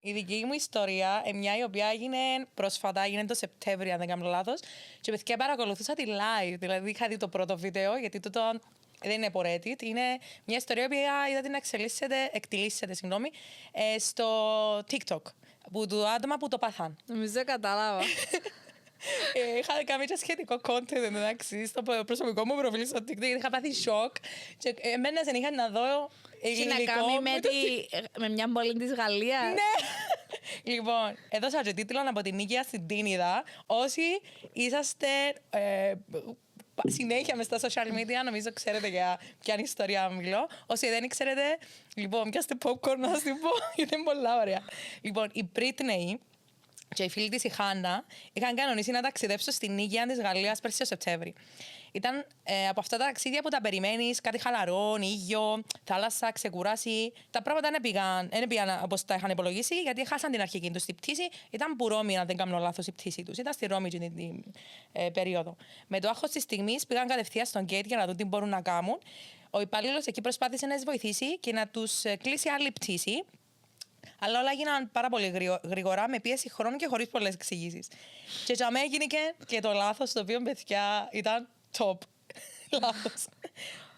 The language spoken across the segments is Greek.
Η δική μου ιστορία, μια η οποία έγινε πρόσφατα, έγινε το Σεπτέμβριο, αν δεν κάνω λάθος. Και παιδιά παρακολουθούσα τη live. Δηλαδή είχα δει το πρώτο βίντεο, γιατί τούτο δεν είναι από Reddit. Είναι μια ιστορία που είδα την εκτιλήσεται στο TikTok. Που του άτομα που το πάθαν. Νομίζω κατάλαβα. Είχα κάνει και σχετικό content εντάξει, στο προσωπικό μου προφίλ στο TikTok, γιατί είχα πάθει σοκ. Και εμένα δεν είχα να δω Έχει να κάνει με μια πόλη της Γαλλίας. Ναι! Λοιπόν, έδωσα και τίτλο από την Νίκαια στην Τίνιδα. Όσοι είσαστε συνέχεια μες στα social media, νομίζω ξέρετε για ποια ιστορία μιλώ. Όσοι δεν ξέρετε, λοιπόν, πιάστε popcorn να σας την πω, γιατί είναι πολλά ωραία. Λοιπόν, η Britney και η φίλη της η Χάννα είχαν κανονίσει να ταξιδέψουν στην Νίκαια της Γαλλίας πέρσι το Σεπτέμβρη. Ήταν από αυτά τα ταξίδια που τα περιμένεις, κάτι χαλαρό, ήγιο, θάλασσα, ξεκουράση. Τα πράγματα δεν πήγαν όπως τα είχαν υπολογίσει, γιατί χάσαν την αρχική τους τη πτήση. Ήταν που Ρώμη, αν δεν κάνω λάθος, η πτήση τους. Ήταν στη Ρώμη την περίοδο. Με το άγχος της στιγμής πήγαν κατευθείαν στον gate για να δουν τι μπορούν να κάνουν. Ο υπάλληλος εκεί προσπάθησε να τις βοηθήσει και να τους κλείσει άλλη πτήση. Αλλά όλα έγιναν πάρα πολύ γρήγορα, με πίεση χρόνου και χωρίς πολλές εξηγήσεις. Και για μένα έγινε και το λάθος, το οποίο παιδιά ήταν top. Λάθος.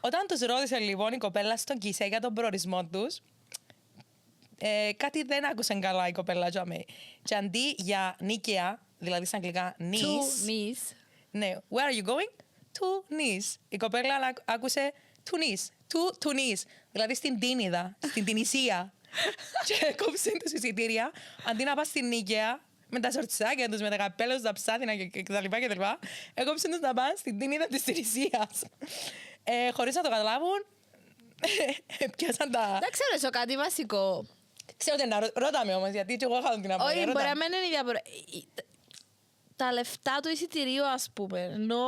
Όταν τους ρώτησε λοιπόν η κοπέλα στον Κισέ για τον προορισμό τους, κάτι δεν άκουσαν καλά η κοπέλα για μένα. Και αντί για Νίκαια, δηλαδή στα αγγλικά Nice. Ναι, where are you going? To Nice. Η κοπέλα άκουσε to Nice. To Nice. Δηλαδή στην Τίνιδα, στην Τινησία. Και έκοψε τους εισιτήρια, αντί να πας στην Νίκαια, με τα σορτσάκια τους, με τα καπέλα τους, τα ψάθινα κτλ. Έκοψε τους να πάνε στην Τίνιδα της Τινησίας. Χωρίς να το καταλάβουν, πιάσαν τα... Δεν ξέρω, είσαι κάτι βασικό. Ξέρω ότι ρώτα όμως, γιατί και εγώ είχα την απορία. Όχι, μπορεί να μην είναι η διαφορά. Τα λεφτά του εισιτηρίου, ας πούμε. Ενώ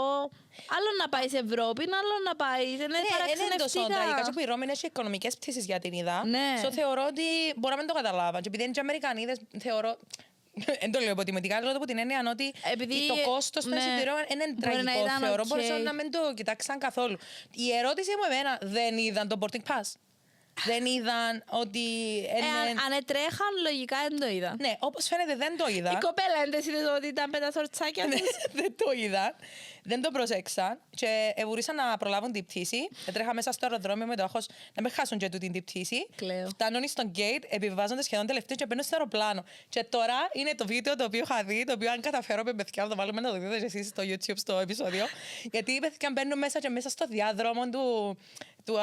άλλο να πάει σε Ευρώπη, άλλο να πάει. Δεν είναι παραξενευτικά. Κάτι που η Ρώμη έχει οικονομικές πτήσεις για την είδα. Ναι. Θεωρώ ότι μπορεί να μην το καταλάβαν. Και επειδή είναι και Αμερικανίδες, θεωρώ. Δεν το λέω υποτιμητικά, λέω από την έννοια ότι το κόστος των εισιτηρίων είναι τραγικό. Θεωρώ μπορεί να μην το κοιτάξαν καθόλου. Η ερώτηση μου εμένα, δεν είδαν το boarding pass? Δεν είδαν ότι... Αν ετρέχαν, λογικά δεν το είδαν. Ναι, όπως φαίνεται δεν το είδαν. Η κοπέλα δεν είδε ότι ήταν με τα σορτσάκια τους. Δεν το είδαν. Δεν το προσέξαν και μπορούσαν να προλάβουν την πτήση. Τρέχα μέσα στο αεροδρόμιο με το άγχος να μην χάσουν και τούτη την πτήση. Φτάνουν στον gate, επιβιβάζονται σχεδόν τελευταίο και μπαίνουν στο αεροπλάνο. Και τώρα είναι το βίντεο το οποίο είχα δει, το οποίο αν καταφέρω με παιδιά να το βάλουμε να το δείτε και εσείς στο YouTube στο επεισόδιο. Γιατί οι παιδιά μπαίνουν μέσα και μέσα στο διάδρομο του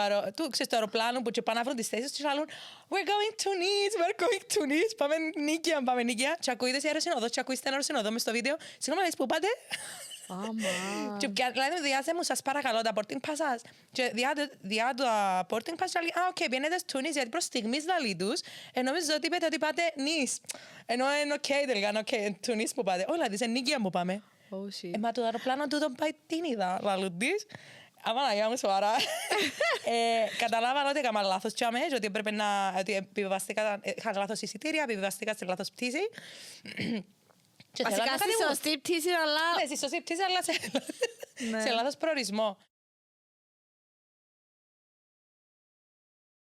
αεροπλάνου που και πάνε να βρουν τις θέσεις και λένε we're going to Nice, we're going to Nice. Πάμε Νίκαια. Και ακούγεται σε αεροσυνοδό, και ακούγεται ένα αεροσυνοδό μες στο βίντεο. Συγγνώμη, που πάτε? Και δηλαδή διάστε μου, σας παρακαλώ, τα boarding pass σας. Και διά τα boarding pass λέει, οκ, πιένετε στο Nice, γιατί προς στιγμής λαλεί τους. Νομίζω ότι είπετε ότι πάτε Nice. Ενώ είναι οκ τελικά, οκ, to Nice που πάτε. Όχι, σε Νίκαια που πάμε. Μα το αεροπλάνο τούτο πάει την είδα, λαλούν της. Αμαναγιά μου σοβαρά. Καταλάβαν ότι έκανα λάθος και αμέσως, ότι έπρεπε να... είχα λάθος εισιτήρια, επιβιβαστήκα σε λάθος πτήση. Βασικά στη σωστή πτήση, αλλά... Ναι, στη σωστή πτήση, αλλά σε λάθος προορισμό.